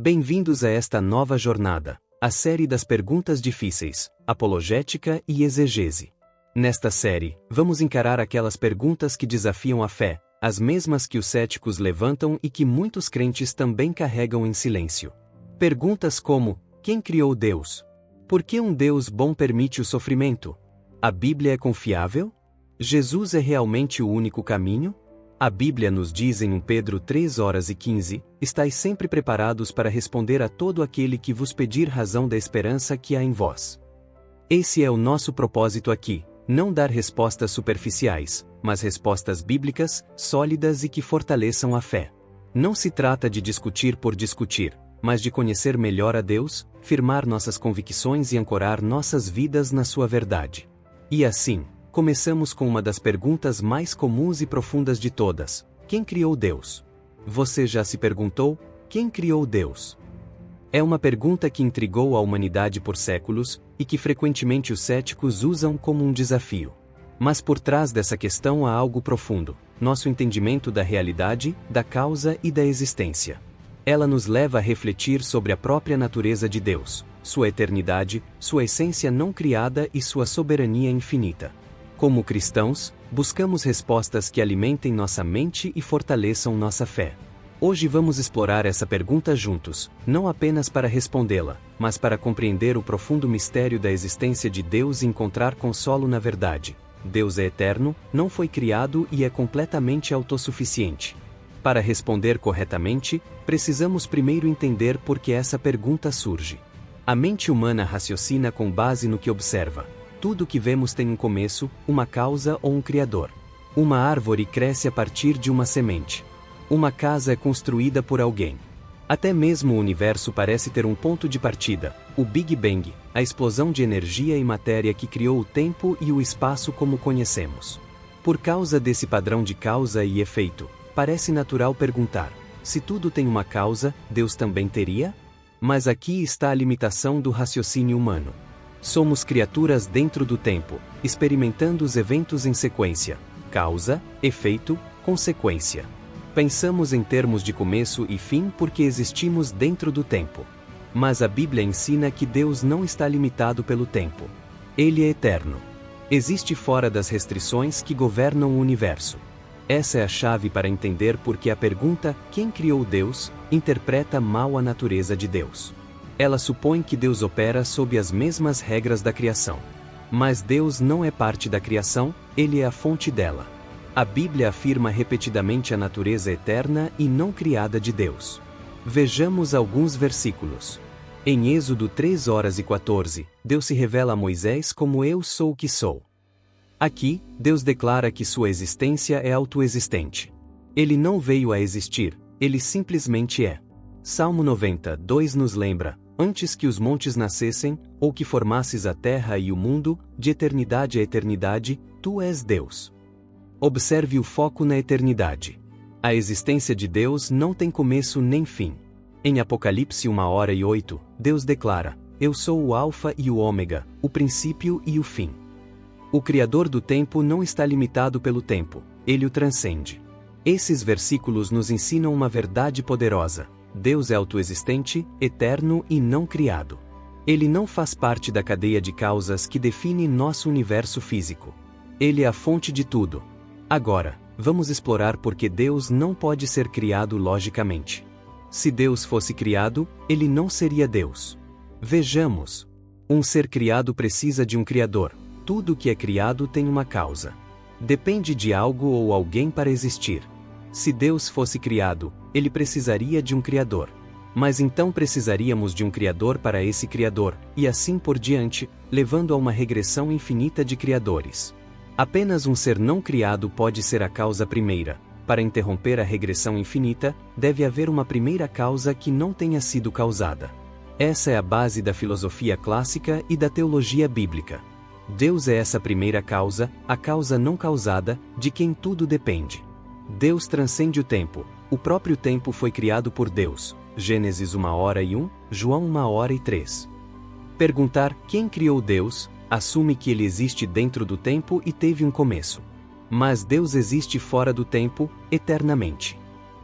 Bem-vindos a esta nova jornada, a série das perguntas difíceis, apologética e exegese. Nesta série, vamos encarar aquelas perguntas que desafiam a fé, as mesmas que os céticos levantam e que muitos crentes também carregam em silêncio. Perguntas como: quem criou Deus? Por que um Deus bom permite o sofrimento? A Bíblia é confiável? Jesus é realmente o único caminho? A Bíblia nos diz em 1 Pedro 3:15, estais sempre preparados para responder a todo aquele que vos pedir razão da esperança que há em vós. Esse é o nosso propósito aqui, não dar respostas superficiais, mas respostas bíblicas, sólidas e que fortaleçam a fé. Não se trata de discutir por discutir, mas de conhecer melhor a Deus, firmar nossas convicções e ancorar nossas vidas na sua verdade. E assim, começamos com uma das perguntas mais comuns e profundas de todas: quem criou Deus? Você já se perguntou, quem criou Deus? É uma pergunta que intrigou a humanidade por séculos, e que frequentemente os céticos usam como um desafio. Mas por trás dessa questão há algo profundo: nosso entendimento da realidade, da causa e da existência. Ela nos leva a refletir sobre a própria natureza de Deus, sua eternidade, sua essência não criada e sua soberania infinita. Como cristãos, buscamos respostas que alimentem nossa mente e fortaleçam nossa fé. Hoje vamos explorar essa pergunta juntos, não apenas para respondê-la, mas para compreender o profundo mistério da existência de Deus e encontrar consolo na verdade. Deus é eterno, não foi criado e é completamente autossuficiente. Para responder corretamente, precisamos primeiro entender por que essa pergunta surge. A mente humana raciocina com base no que observa. Tudo o que vemos tem um começo, uma causa ou um criador. Uma árvore cresce a partir de uma semente. Uma casa é construída por alguém. Até mesmo o universo parece ter um ponto de partida, o Big Bang, a explosão de energia e matéria que criou o tempo e o espaço como conhecemos. Por causa desse padrão de causa e efeito, parece natural perguntar: se tudo tem uma causa, Deus também teria? Mas aqui está a limitação do raciocínio humano. Somos criaturas dentro do tempo, experimentando os eventos em sequência: causa, efeito, consequência. Pensamos em termos de começo e fim porque existimos dentro do tempo. Mas a Bíblia ensina que Deus não está limitado pelo tempo. Ele é eterno. Existe fora das restrições que governam o universo. Essa é a chave para entender por que a pergunta "quem criou Deus?" interpreta mal a natureza de Deus. Ela supõe que Deus opera sob as mesmas regras da criação. Mas Deus não é parte da criação, ele é a fonte dela. A Bíblia afirma repetidamente a natureza eterna e não criada de Deus. Vejamos alguns versículos. Em Êxodo 3:14, Deus se revela a Moisés como "Eu sou o que sou". Aqui, Deus declara que sua existência é autoexistente. Ele não veio a existir, ele simplesmente é. Salmo 90:2 nos lembra: antes que os montes nascessem, ou que formasses a terra e o mundo, de eternidade a eternidade, tu és Deus. Observe o foco na eternidade. A existência de Deus não tem começo nem fim. Em Apocalipse 1:8, Deus declara: eu sou o Alfa e o Ômega, o princípio e o fim. O Criador do tempo não está limitado pelo tempo, ele o transcende. Esses versículos nos ensinam uma verdade poderosa: Deus é autoexistente, eterno e não criado. Ele não faz parte da cadeia de causas que define nosso universo físico. Ele é a fonte de tudo. Agora, vamos explorar por que Deus não pode ser criado logicamente. Se Deus fosse criado, ele não seria Deus. Vejamos. Um ser criado precisa de um criador. Tudo que é criado tem uma causa. Depende de algo ou alguém para existir. Se Deus fosse criado, ele precisaria de um criador. Mas então precisaríamos de um criador para esse criador, e assim por diante, levando a uma regressão infinita de criadores. Apenas um ser não criado pode ser a causa primeira. Para interromper a regressão infinita, deve haver uma primeira causa que não tenha sido causada. Essa é a base da filosofia clássica e da teologia bíblica. Deus é essa primeira causa, a causa não causada, de quem tudo depende. Deus transcende o tempo. O próprio tempo foi criado por Deus. Gênesis 1:1, João 1:3. Perguntar quem criou Deus assume que ele existe dentro do tempo e teve um começo. Mas Deus existe fora do tempo, eternamente.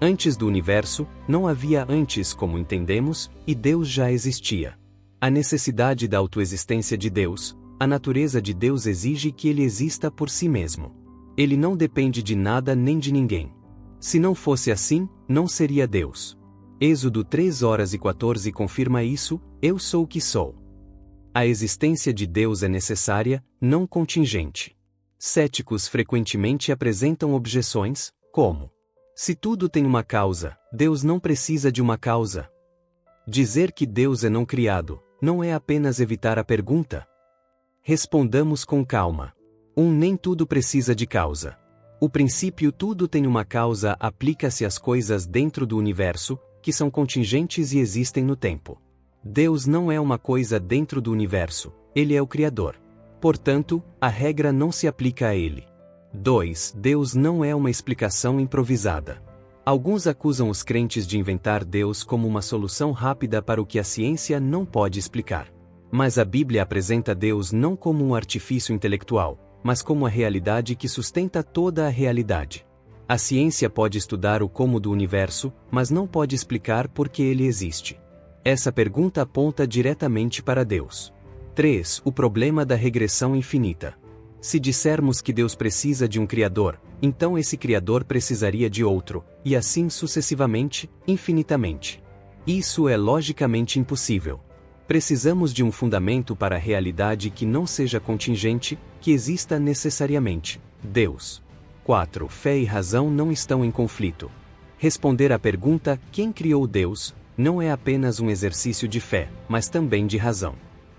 Antes do universo, não havia antes como entendemos, e Deus já existia. A necessidade da autoexistência de Deus, a natureza de Deus exige que ele exista por si mesmo. Ele não depende de nada nem de ninguém. Se não fosse assim, não seria Deus. Êxodo 3:14 confirma isso: eu sou o que sou. A existência de Deus é necessária, não contingente. Céticos frequentemente apresentam objeções, como: se tudo tem uma causa, Deus não precisa de uma causa. Dizer que Deus é não criado, não é apenas evitar a pergunta. Respondamos com calma. Nem tudo precisa de causa. O princípio tudo tem uma causa aplica-se às coisas dentro do universo, que são contingentes e existem no tempo. Deus não é uma coisa dentro do universo, ele é o Criador. Portanto, a regra não se aplica a ele. 2. Deus não é uma explicação improvisada. Alguns acusam os crentes de inventar Deus como uma solução rápida para o que a ciência não pode explicar. Mas a Bíblia apresenta Deus não como um artifício intelectual, mas como a realidade que sustenta toda a realidade. A ciência pode estudar o como do universo, mas não pode explicar por que ele existe. Essa pergunta aponta diretamente para Deus. 3. O problema da regressão infinita. Se dissermos que Deus precisa de um Criador, então esse Criador precisaria de outro, e assim sucessivamente, infinitamente. Isso é logicamente impossível. Precisamos de um fundamento para a realidade que não seja contingente, que exista necessariamente. Deus. 4. Fé e razão não estão em conflito. Responder à pergunta, quem criou Deus, não é apenas um exercício de fé, mas também de razão.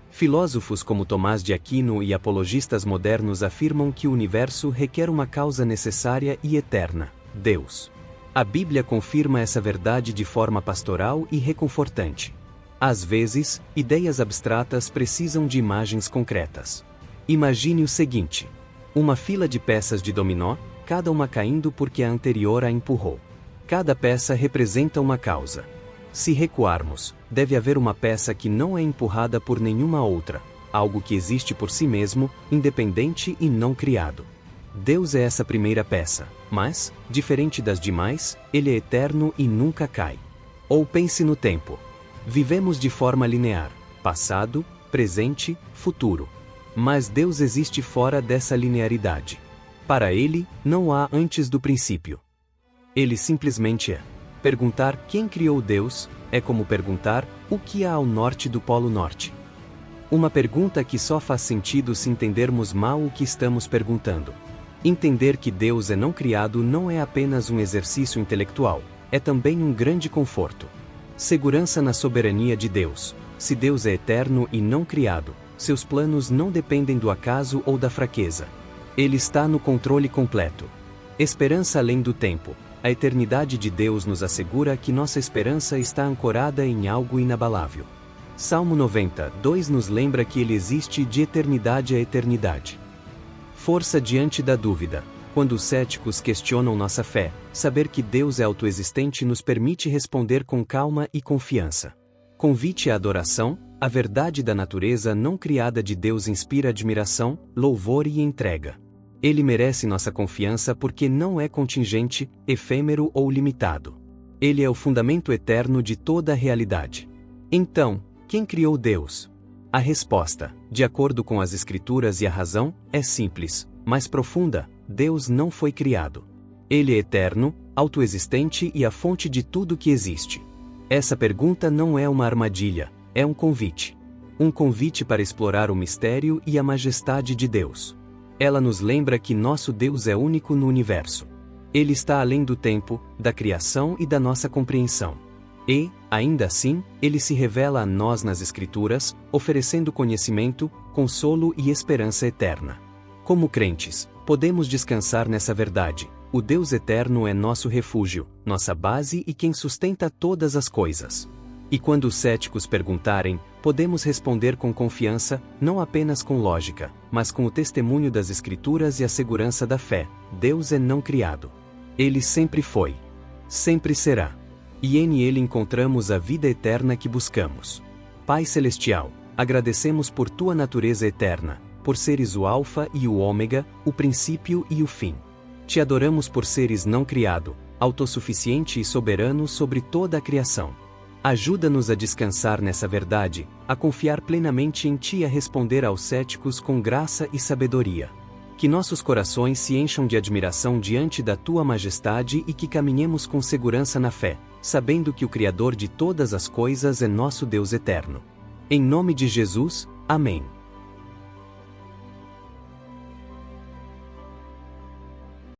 Filósofos como Tomás de Aquino e apologistas modernos afirmam que o universo requer uma causa necessária e eterna, Deus. A Bíblia confirma essa verdade de forma pastoral e reconfortante. Às vezes, ideias abstratas precisam de imagens concretas. Imagine o seguinte: uma fila de peças de dominó, cada uma caindo porque a anterior a empurrou. Cada peça representa uma causa. Se recuarmos, deve haver uma peça que não é empurrada por nenhuma outra, algo que existe por si mesmo, independente e não criado. Deus é essa primeira peça, mas, diferente das demais, ele é eterno e nunca cai. Ou pense no tempo. Vivemos de forma linear, passado, presente, futuro. Mas Deus existe fora dessa linearidade. Para ele, não há antes do princípio. Ele simplesmente é. Perguntar quem criou Deus é como perguntar o que há ao norte do Polo Norte. Uma pergunta que só faz sentido se entendermos mal o que estamos perguntando. Entender que Deus é não criado não é apenas um exercício intelectual, é também um grande conforto. Segurança na soberania de Deus. Se Deus é eterno e não criado, seus planos não dependem do acaso ou da fraqueza. Ele está no controle completo. Esperança além do tempo. A eternidade de Deus nos assegura que nossa esperança está ancorada em algo inabalável. Salmo 92 nos lembra que ele existe de eternidade a eternidade. Força diante da dúvida. Quando os céticos questionam nossa fé, saber que Deus é autoexistente nos permite responder com calma e confiança. Convite à adoração. A verdade da natureza não criada de Deus inspira admiração, louvor e entrega. Ele merece nossa confiança porque não é contingente, efêmero ou limitado. Ele é o fundamento eterno de toda a realidade. Então, quem criou Deus? A resposta, de acordo com as Escrituras e a razão, é simples, mas profunda: Deus não foi criado. Ele é eterno, autoexistente e a fonte de tudo que existe. Essa pergunta não é uma armadilha, é um convite. Um convite para explorar o mistério e a majestade de Deus. Ela nos lembra que nosso Deus é único no universo. Ele está além do tempo, da criação e da nossa compreensão. E, ainda assim, ele se revela a nós nas Escrituras, oferecendo conhecimento, consolo e esperança eterna. Como crentes, podemos descansar nessa verdade: o Deus eterno é nosso refúgio, nossa base e quem sustenta todas as coisas. E quando os céticos perguntarem, podemos responder com confiança, não apenas com lógica, mas com o testemunho das Escrituras e a segurança da fé: Deus é não criado. Ele sempre foi. Sempre será. E nele encontramos a vida eterna que buscamos. Pai Celestial, agradecemos por tua natureza eterna, por seres o Alfa e o Ômega, o princípio e o fim. Te adoramos por seres não criado, autossuficiente e soberano sobre toda a criação. Ajuda-nos a descansar nessa verdade, a confiar plenamente em Ti e a responder aos céticos com graça e sabedoria. Que nossos corações se encham de admiração diante da Tua majestade e que caminhemos com segurança na fé, sabendo que o Criador de todas as coisas é nosso Deus eterno. Em nome de Jesus, amém.